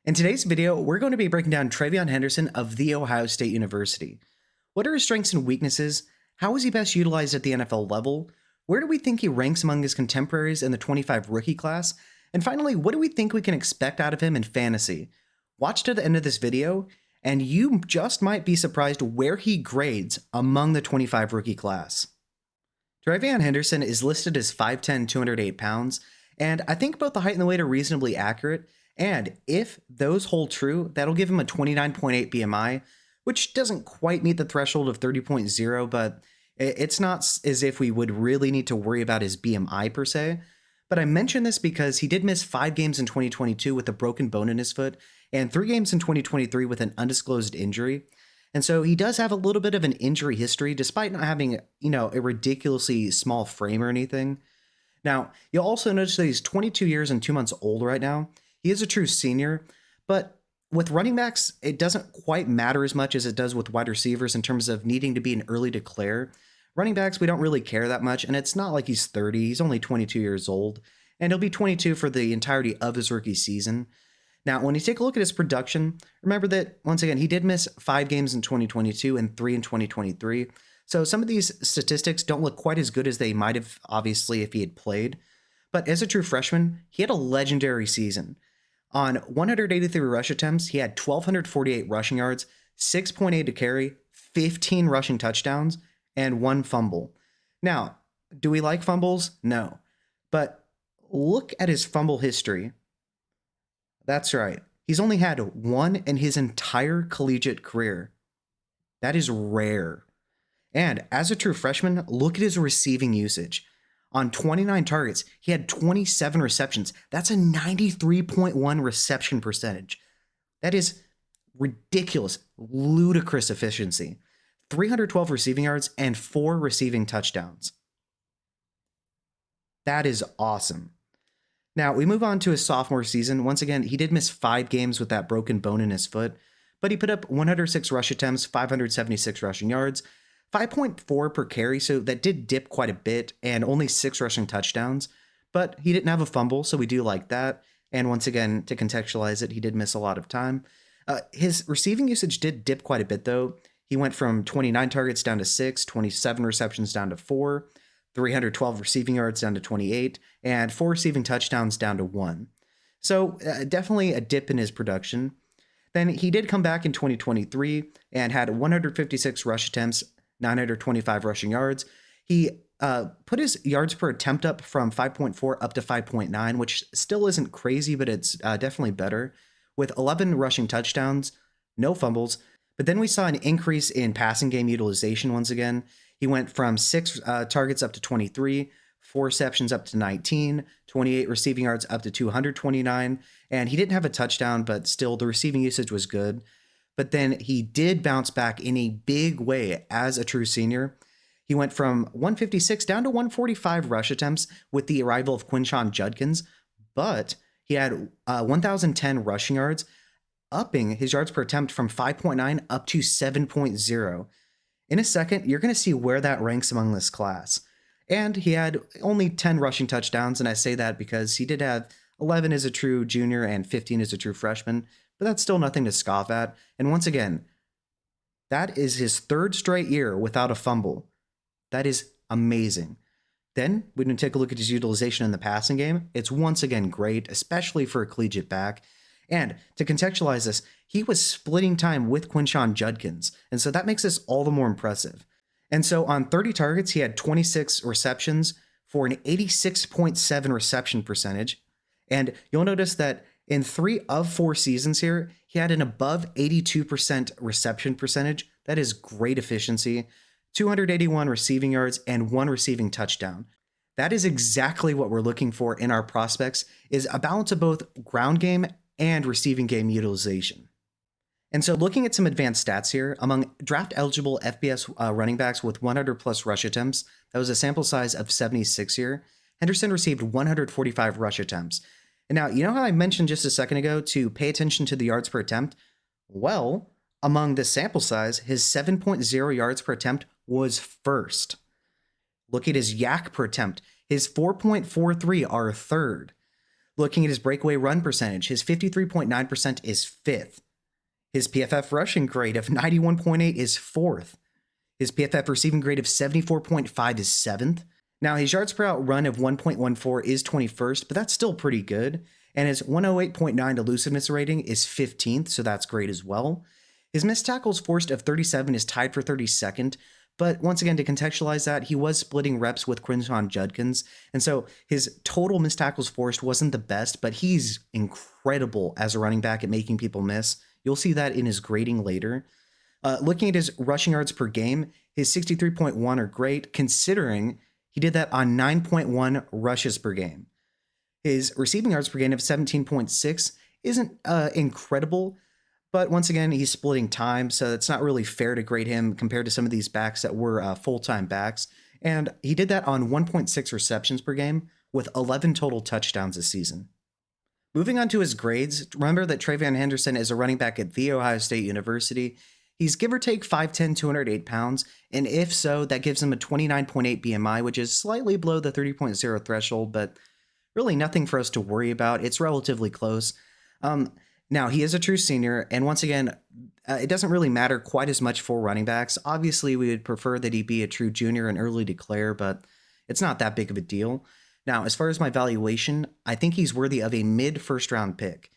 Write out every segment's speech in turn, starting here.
In today's video, we're going to be breaking down TreVeyon Henderson of The Ohio State University. What are his strengths and weaknesses? How is he best utilized at the NFL level? Where do we think he ranks among his contemporaries in the 25 rookie class? And finally, what do we think we can expect out of him in fantasy? Watch to the end of this video, and you just might be surprised where he grades among the 25 rookie class. TreVeyon Henderson is listed as 5'10", 208 pounds, and I think both the height and the weight are reasonably accurate. And if those hold true, that'll give him a 29.8 BMI, which doesn't quite meet the threshold of 30.0, but it's not as if we would really need to worry about his BMI per se. But I mention this because he did miss 5 games in 2022 with a broken bone in his foot and 3 games in 2023 with an undisclosed injury. And so he does have a little bit of an injury history despite not having, a ridiculously small frame or anything. Now, you'll also notice that he's 22 years and 2 months old right now. He is a true senior, but with running backs, it doesn't quite matter as much as it does with wide receivers in terms of needing to be an early declare. Running backs, we don't really care that much, and it's not like he's 30. He's only 22 years old, and he'll be 22 for the entirety of his rookie season. Now, when you take a look at his production, remember that, once again, he did miss 5 games in 2022 and 3 in 2023. So some of these statistics don't look quite as good as they might have, obviously, if he had played. But as a true freshman, he had a legendary season. On 183 rush attempts, he had 1,248 rushing yards, 6.8 to carry, 15 rushing touchdowns, and 1 fumble. Now, do we like fumbles? No. But look at his fumble history. That's right. He's only had 1 in his entire collegiate career. That is rare. And as a true freshman, look at his receiving usage. On 29 targets, he had 27 receptions. That's a 93.1 reception percentage. That is ridiculous, ludicrous efficiency. 312 receiving yards and 4 receiving touchdowns. That is awesome. Now, we move on to his sophomore season. Once again, he did miss 5 games with that broken bone in his foot, but he put up 106 rush attempts, 576 rushing yards, 5.4 per carry, so that did dip quite a bit, and only 6 rushing touchdowns, but he didn't have a fumble, so we do like that. And once again, to contextualize it, he did miss a lot of time. His receiving usage did dip quite a bit, though. He went from 29 targets down to 6, 27 receptions down to 4, 312 receiving yards down to 28, and 4 receiving touchdowns down to 1. So definitely a dip in his production. Then he did come back in 2023 and had 156 rush attempts, 925 rushing yards. He put his yards per attempt up from 5.4 up to 5.9, which still isn't crazy, but it's definitely better, with 11 rushing touchdowns, no fumbles. But then we saw an increase in passing game utilization once again. He went from 6 targets up to 23, 4 receptions up to 19, 28 receiving yards up to 229, and he didn't have a touchdown, but still the receiving usage was good. But then he did bounce back in a big way as a true senior. He went from 156 down to 145 rush attempts with the arrival of Quinshon Judkins, but he had 1,010 rushing yards, upping his yards per attempt from 5.9 up to 7.0. In a second, you're going to see where that ranks among this class. And he had only 10 rushing touchdowns, and I say that because he did have 11 as a true junior and 15 as a true freshman, but that's still nothing to scoff at. And once again, that is his 3rd straight year without a fumble. That is amazing. Then, when we take a look at his utilization in the passing game, it's once again great, especially for a collegiate back. And to contextualize this, he was splitting time with Quinshon Judkins, and so that makes this all the more impressive. And so on 30 targets, he had 26 receptions for an 86.7 reception percentage. And you'll notice that in 3 of 4 seasons here, he had an above 82% reception percentage. That is great efficiency. 281 receiving yards and 1 receiving touchdown. That is exactly what we're looking for in our prospects, is a balance of both ground game and receiving game utilization. And so looking at some advanced stats here, among draft-eligible FBS running backs with 100-plus rush attempts, that was a sample size of 76 here, Henderson received 145 rush attempts. And now, you know how I mentioned just a second ago to pay attention to the yards per attempt? Well, among the sample size, his 7.0 yards per attempt was first. Look at his yak per attempt. His 4.43 are third. Looking at his breakaway run percentage, his 53.9% is 5th. His PFF rushing grade of 91.8 is 4th. His PFF receiving grade of 74.5 is 7th. Now, his yards per out run of 1.14 is 21st, but that's still pretty good. And his 108.9 elusiveness rating is 15th, so that's great as well. His missed tackles forced of 37 is tied for 32nd, but once again, to contextualize that, he was splitting reps with Quinshon Judkins, and so his total missed tackles forced wasn't the best, but he's incredible as a running back at making people miss. You'll see that in his grading later. Looking at his rushing yards per game, his 63.1 are great, considering he did that on 9.1 rushes per game. His receiving yards per game of 17.6 isn't incredible, but once again, he's splitting time, so it's not really fair to grade him compared to some of these backs that were full-time backs. And he did that on 1.6 receptions per game with 11 total touchdowns this season. Moving on to his grades, remember that TreVeyon Henderson is a running back at The Ohio State University. He's give or take 5'10", 208 pounds, and if so, that gives him a 29.8 BMI, which is slightly below the 30.0 threshold, but really nothing for us to worry about. It's relatively close. Now, he is a true senior, and once again, it doesn't really matter quite as much for running backs. Obviously, we would prefer that he be a true junior and early declare, but it's not that big of a deal. Now, as far as my valuation, I think he's worthy of a mid-first round pick.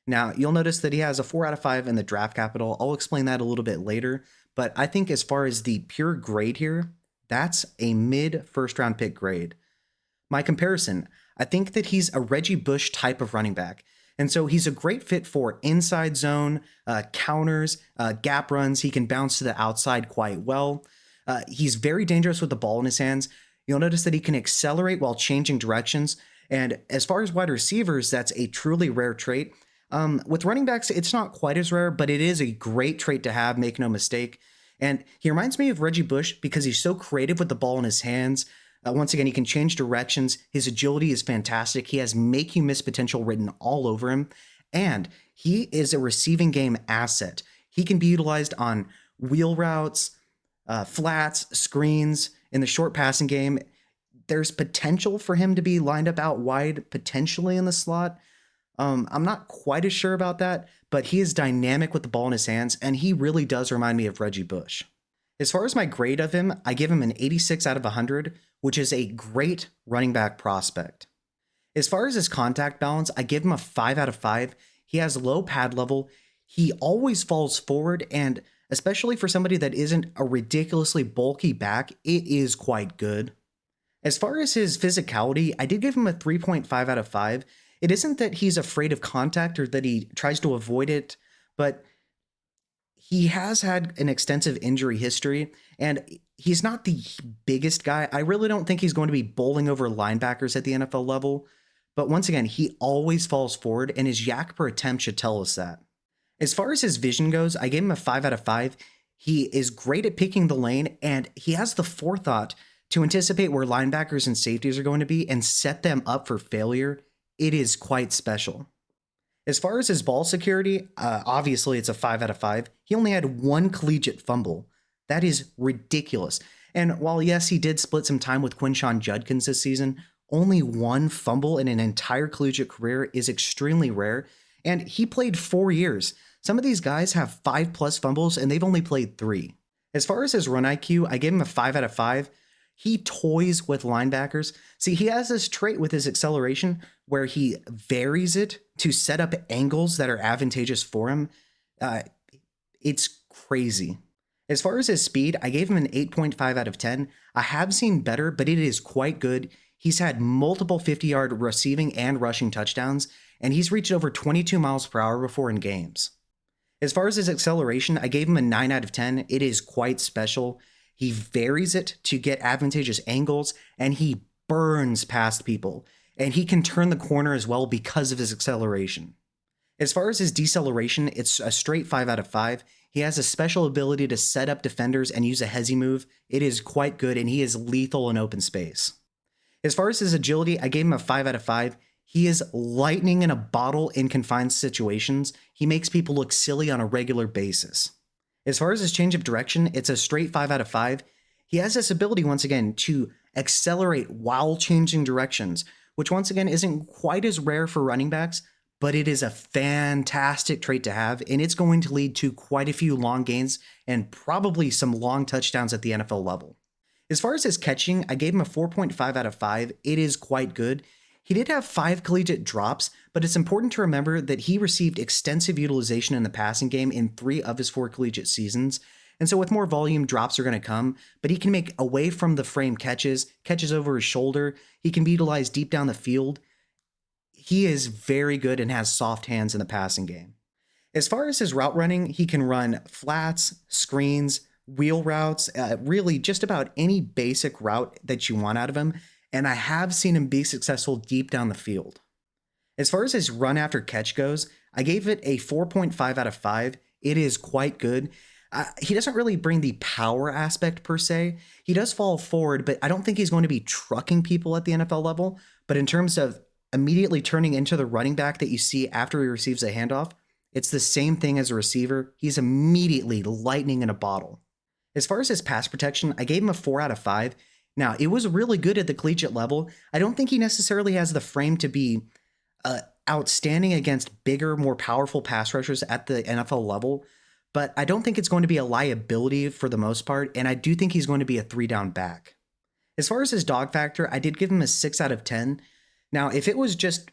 Now, you'll notice that he has a 4 out of 5 in the draft capital. I'll explain that a little bit later, but I think as far as the pure grade here, that's a mid-first round pick grade. My comparison, I think that he's a Reggie Bush type of running back. And so he's a great fit for inside zone, counters, gap runs. He can bounce to the outside quite well. He's very dangerous with the ball in his hands. You'll notice that he can accelerate while changing directions. And as far as wide receivers, that's a truly rare trait. With running backs, it's not quite as rare, but it is a great trait to have, make no mistake. And he reminds me of Reggie Bush because he's so creative with the ball in his hands. Once again, he can change directions. His agility is fantastic. He has make you miss potential written all over him. And he is a receiving game asset. He can be utilized on wheel routes, flats, screens. In the short passing game, there's potential for him to be lined up out wide, potentially in the slot. I'm not quite as sure about that, but he is dynamic with the ball in his hands, and he really does remind me of Reggie Bush. As far as my grade of him, I give him an 86 out of 100, which is a great running back prospect. As far as his contact balance, I give him a 5 out of 5. He has low pad level. He always falls forward, and especially for somebody that isn't a ridiculously bulky back, it is quite good. As far as his physicality, I did give him a 3.5 out of 5. It isn't that he's afraid of contact or that he tries to avoid it, but he has had an extensive injury history, and he's not the biggest guy. I really don't think he's going to be bowling over linebackers at the NFL level, but once again, he always falls forward, and his yak per attempt should tell us that. As far as his vision goes, I gave him a 5 out of 5. He is great at picking the lane, and he has the forethought to anticipate where linebackers and safeties are going to be and set them up for failure. It is quite special. As far as his ball security, obviously it's a 5 out of 5. He only had one collegiate fumble. That is ridiculous. And while yes, he did split some time with Quinshon Judkins this season, only one fumble in an entire collegiate career is extremely rare. And he played 4 years. Some of these guys have 5+ fumbles and they've only played 3. As far as his run IQ, I gave him a 5 out of 5. He toys with linebackers. See, he has this trait with his acceleration where he varies it to set up angles that are advantageous for him. It's crazy. As far as his speed, I gave him an 8.5 out of 10. I have seen better, but it is quite good. He's had multiple 50-yard receiving and rushing touchdowns, and he's reached over 22 miles per hour before in games. As far as his acceleration, I gave him a 9 out of 10. It is quite special. He varies it to get advantageous angles, and he burns past people. And he can turn the corner as well because of his acceleration. As far as his deceleration, it's a straight 5 out of 5. He has a special ability to set up defenders and use a hezzy move. It is quite good, and he is lethal in open space. As far as his agility, I gave him a 5 out of 5. He is lightning in a bottle in confined situations. He makes people look silly on a regular basis. As far as his change of direction, it's a straight 5 out of 5. He has this ability, once again, to accelerate while changing directions, which once again isn't quite as rare for running backs, but it is a fantastic trait to have, and it's going to lead to quite a few long gains and probably some long touchdowns at the NFL level. As far as his catching, I gave him a 4.5 out of 5. It is quite good. He did have 5 collegiate drops, but it's important to remember that he received extensive utilization in the passing game in 3 of his 4 collegiate seasons. And so with more volume, drops are going to come, but he can make away from the frame catches over his shoulder. He can be utilized deep down the field. He is very good and has soft hands in the passing game. As far as his route running, he can run flats, screens, wheel routes, really just about any basic route that you want out of him. And I have seen him be successful deep down the field. As far as his run after catch goes, I gave it a 4.5 out of 5. It is quite good. He doesn't really bring the power aspect per se. He does fall forward, but I don't think he's going to be trucking people at the NFL level. But in terms of immediately turning into the running back that you see after he receives a handoff, it's the same thing as a receiver. He's immediately lightning in a bottle. As far as his pass protection, I gave him a 4 out of 5. Now, it was really good at the collegiate level. I don't think he necessarily has the frame to be outstanding against bigger, more powerful pass rushers at the NFL level, but I don't think it's going to be a liability for the most part, and I do think he's going to be a 3-down back. As far as his dog factor, I did give him a 6 out of 10. Now, if it was just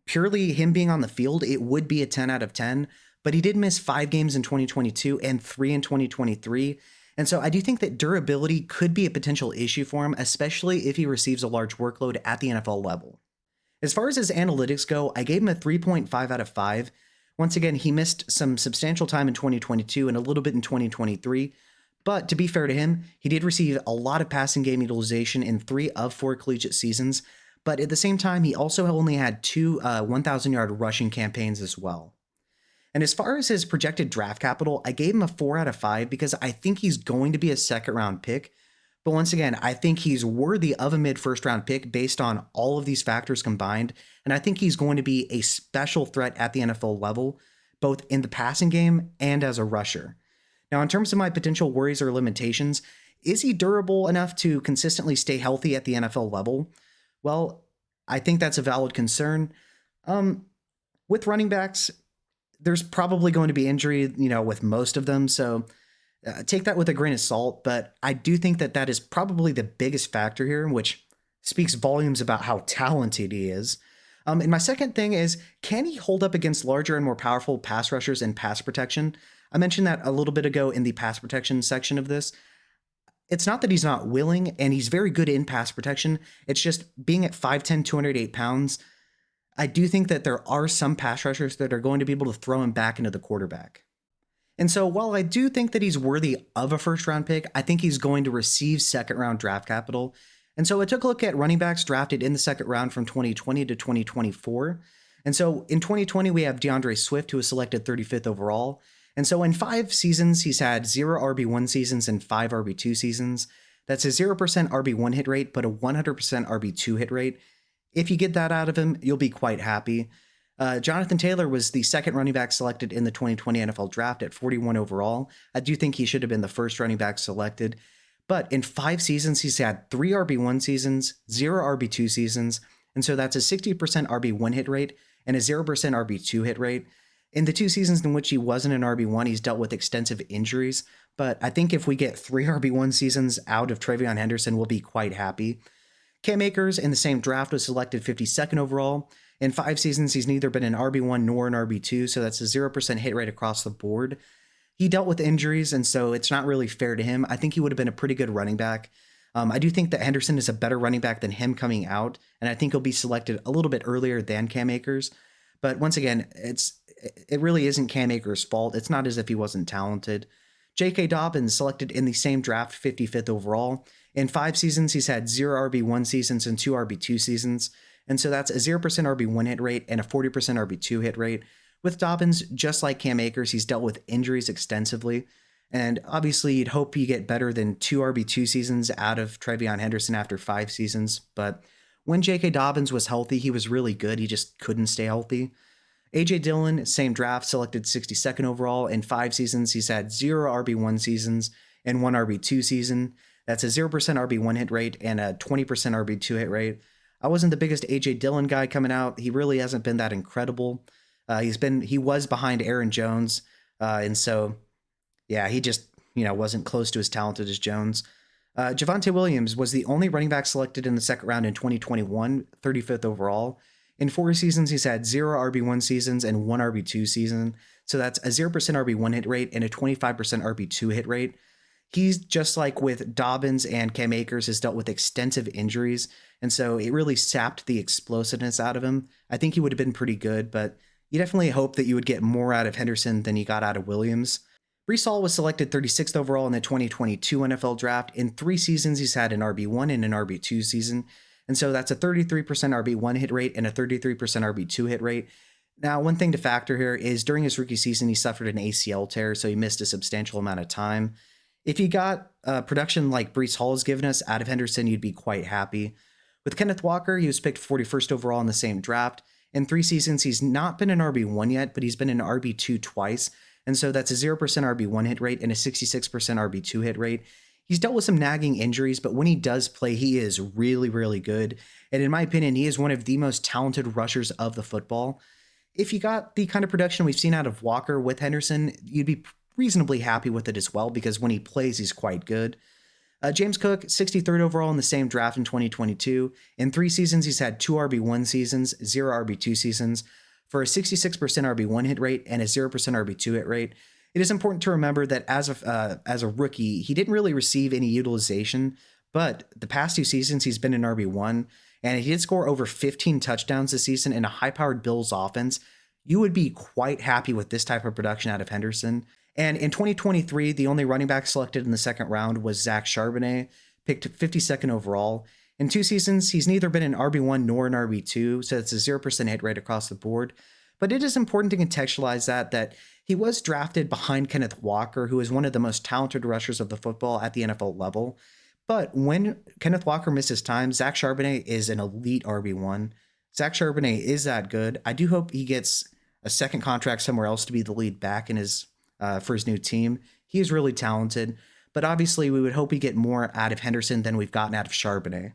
purely him being on the field, it would be a 10 out of 10, but he did miss 5 games in 2022 and 3 in 2023. And so I do think that durability could be a potential issue for him, especially if he receives a large workload at the NFL level. As far as his analytics go, I gave him a 3.5 out of 5. Once again, he missed some substantial time in 2022 and a little bit in 2023. But to be fair to him, he did receive a lot of passing game utilization in 3 of 4 collegiate seasons. But at the same time, he also only had 2 1,000-yard rushing campaigns as well. And as far as his projected draft capital, I gave him a 4 out of 5 because I think he's going to be a second-round pick. But once again, I think he's worthy of a mid-first round pick based on all of these factors combined. And I think he's going to be a special threat at the NFL level, both in the passing game and as a rusher. Now, in terms of my potential worries or limitations, is he durable enough to consistently stay healthy at the NFL level? Well, I think that's a valid concern. With running backs, there's probably going to be injury, with most of them. So take that with a grain of salt, but I do think that that is probably the biggest factor here, which speaks volumes about how talented he is. And my second thing is, can he hold up against larger and more powerful pass rushers and pass protection? I mentioned that a little bit ago in the pass protection section of this. It's not that he's not willing, and he's very good in pass protection. It's just being at 5'10", 208 pounds, I do think that there are some pass rushers that are going to be able to throw him back into the quarterback. And so while I do think that he's worthy of a first-round pick, I think he's going to receive second-round draft capital. And so I took a look at running backs drafted in the second round from 2020 to 2024. And so in 2020, we have DeAndre Swift, who was selected 35th overall. And so in 5 seasons, he's had 0 RB1 seasons and 5 RB2 seasons. That's a 0% RB1 hit rate, but a 100% RB2 hit rate. If you get that out of him, you'll be quite happy. Jonathan Taylor was the second running back selected in the 2020 NFL draft at 41 overall. I do think he should have been the first running back selected. But in 5 seasons, he's had 3 RB1 seasons, 0 RB2 seasons. And so that's a 60% RB1 hit rate and a 0% RB2 hit rate. In the 2 seasons in which he wasn't an RB1, he's dealt with extensive injuries. But I think if we get 3 RB1 seasons out of TreVeyon Henderson, we'll be quite happy. Cam Akers in the same draft was selected 52nd overall. In 5 seasons, he's neither been an RB1 nor an RB2, so that's a 0% hit rate across the board. He dealt with injuries, and so it's not really fair to him. I think he would have been a pretty good running back. I do think that Henderson is a better running back than him coming out, and I think he'll be selected a little bit earlier than Cam Akers. But once again, it really isn't Cam Akers' fault. It's not as if he wasn't talented. J.K. Dobbins selected in the same draft, 55th overall. In 5 seasons, he's had 0 RB1 seasons and 2 RB2 seasons. And so that's a 0% RB1 hit rate and a 40% RB2 hit rate. With Dobbins, just like Cam Akers, he's dealt with injuries extensively. And obviously, you'd hope you get better than 2 RB2 seasons out of TreVeyon Henderson after 5 seasons. But when J.K. Dobbins was healthy, he was really good. He just couldn't stay healthy. A.J. Dillon, same draft, selected 62nd overall. In 5 seasons, he's had 0 RB1 seasons and 1 RB2 season. That's a 0% RB1 hit rate and a 20% RB2 hit rate. I wasn't the biggest A.J. Dillon guy coming out. He really hasn't been that incredible. He was behind Aaron Jones. And so, yeah, he just, wasn't close to as talented as Jones. Javonte Williams was the only running back selected in the second round in 2021, 35th overall. In 4 seasons, he's had 0 RB1 seasons and 1 RB2 season. So that's a 0% RB1 hit rate and a 25% RB2 hit rate. He's just like with Dobbins and Cam Akers, has dealt with extensive injuries. And so it really sapped the explosiveness out of him. I think he would have been pretty good, but you definitely hope that you would get more out of Henderson than you got out of Williams. Breece Hall was selected 36th overall in the 2022 NFL draft. In 3 seasons, he's had an RB1 and an RB2 season. And so that's a 33% RB1 hit rate and a 33% RB2 hit rate. Now, one thing to factor here is during his rookie season, he suffered an ACL tear, so he missed a substantial amount of time. If you got production like Breece Hall has given us out of Henderson, you'd be quite happy. With Kenneth Walker, he was picked 41st overall in the same draft. In 3 seasons, he's not been an RB1 yet, but he's been an RB2 twice. And so that's a 0% RB1 hit rate and a 66% RB2 hit rate. He's dealt with some nagging injuries, but when he does play, he is really, really good. And in my opinion, he is one of the most talented rushers of the football. If you got the kind of production we've seen out of Walker with Henderson, you'd be reasonably happy with it as well, because when he plays, he's quite good. James Cook, 63rd overall in the same draft in 2022. In 3 seasons, he's had 2 RB1 seasons, 0 RB2 seasons, for a 66% RB1 hit rate and a 0% RB2 hit rate. It is important to remember that as a rookie, he didn't really receive any utilization, but the past 2 seasons, he's been an RB1, and he did score over 15 touchdowns this season in a high-powered Bills offense. You would be quite happy with this type of production out of Henderson. And in 2023, the only running back selected in the second round was Zach Charbonnet, picked 52nd overall. In 2 seasons, he's neither been an RB1 nor an RB2, so it's a 0% hit rate across the board. But it is important to contextualize that he was drafted behind Kenneth Walker, who is one of the most talented rushers of the football at the NFL level. But when Kenneth Walker misses time, Zach Charbonnet is an elite RB1. Zach Charbonnet is that good. I do hope he gets a second contract somewhere else to be the lead back in his for his new team. He is really talented, but obviously we would hope we get more out of Henderson than we've gotten out of Charbonnet.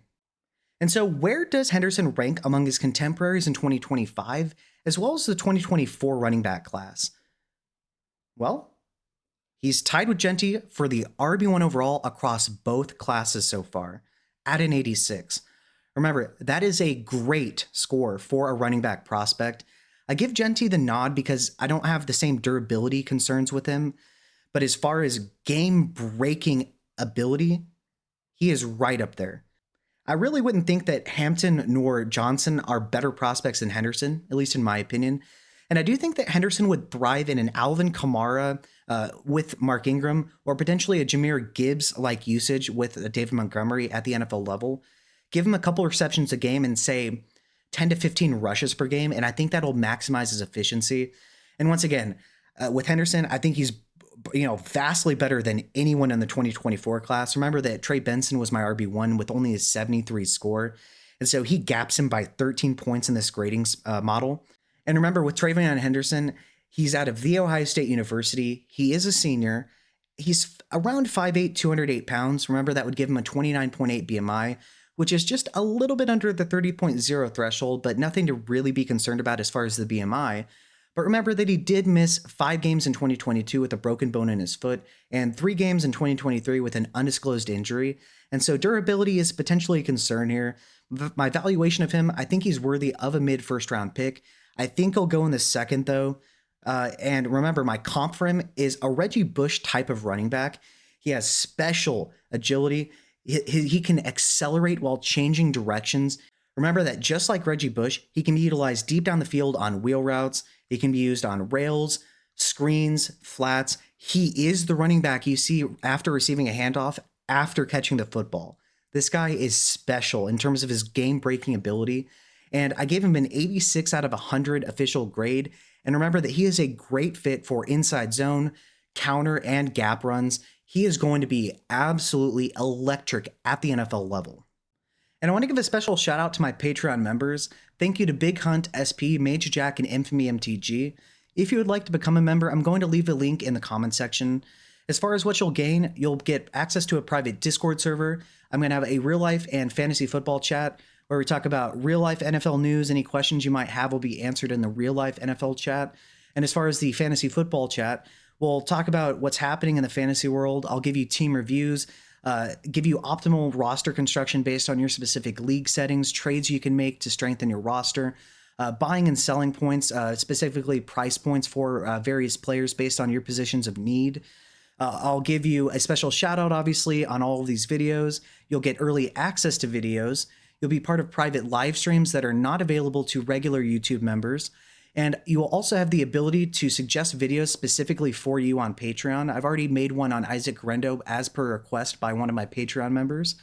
And so where does Henderson rank among his contemporaries in 2025, as well as the 2024 running back class? Well, he's tied with Genti for the RB1 overall across both classes so far, at an 86. Remember, that is a great score for a running back prospect. I give Genti the nod because I don't have the same durability concerns with him, but as far as game-breaking ability, he is right up there. I really wouldn't think that Hampton nor Johnson are better prospects than Henderson, at least in my opinion. And I do think that Henderson would thrive in an Alvin Kamara with Mark Ingram, or potentially a Jahmyr Gibbs-like usage with David Montgomery at the NFL level. Give him a couple receptions a game and say 10 to 15 rushes per game, and I think that'll maximize his efficiency. And once again, with Henderson, I think he's vastly better than anyone in the 2024 class. Remember that Trey Benson was my RB1 with only a 73 score, and so he gaps him by 13 points in this grading model. And remember, with TreVeyon Henderson, he's out of The Ohio State University. He is a senior. He's around 5'8", 208 pounds. Remember, that would give him a 29.8 BMI, which is just a little bit under the 30.0 threshold, but nothing to really be concerned about as far as the BMI. But remember that he did miss 5 games in 2022 with a broken bone in his foot, and 3 games in 2023 with an undisclosed injury. And so durability is potentially a concern here. My valuation of him, I think he's worthy of a mid-first round pick. I think he'll go in the second, though. And remember, my comp for him is a Reggie Bush type of running back. He has special agility. He can accelerate while changing directions. Remember that just like Reggie Bush, he can be utilized deep down the field on wheel routes. He can be used on rails, screens, flats. He is the running back you see after receiving a handoff, after catching the football. This guy is special in terms of his game-breaking ability. And I gave him an 86 out of 100 official grade. And remember that he is a great fit for inside zone, counter, and gap runs. He is going to be absolutely electric at the NFL level. And I want to give a special shout out to my Patreon members. Thank you to Big Hunt, SP, Major Jack, and Infamy MTG. If you would like to become a member, I'm going to leave a link in the comment section. As far as what you'll gain, you'll get access to a private Discord server. I'm going to have a real life and fantasy football chat where we talk about real life NFL news. Any questions you might have will be answered in the real life NFL chat. And as far as the fantasy football chat, we'll talk about what's happening in the fantasy world. I'll give you team reviews, give you optimal roster construction based on your specific league settings, trades you can make to strengthen your roster, buying and selling points, specifically price points for various players based on your positions of need. I'll give you a special shout out, obviously, on all of these videos. You'll get early access to videos. You'll be part of private live streams that are not available to regular YouTube members. And you will also have the ability to suggest videos specifically for you on Patreon. I've already made one on Isaac Rendo as per request by one of my Patreon members.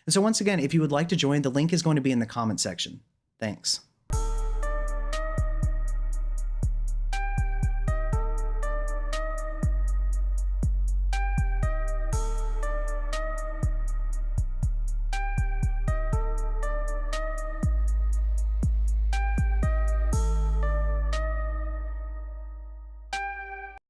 And so once again, if you would like to join, the link is going to be in the comment section. Thanks.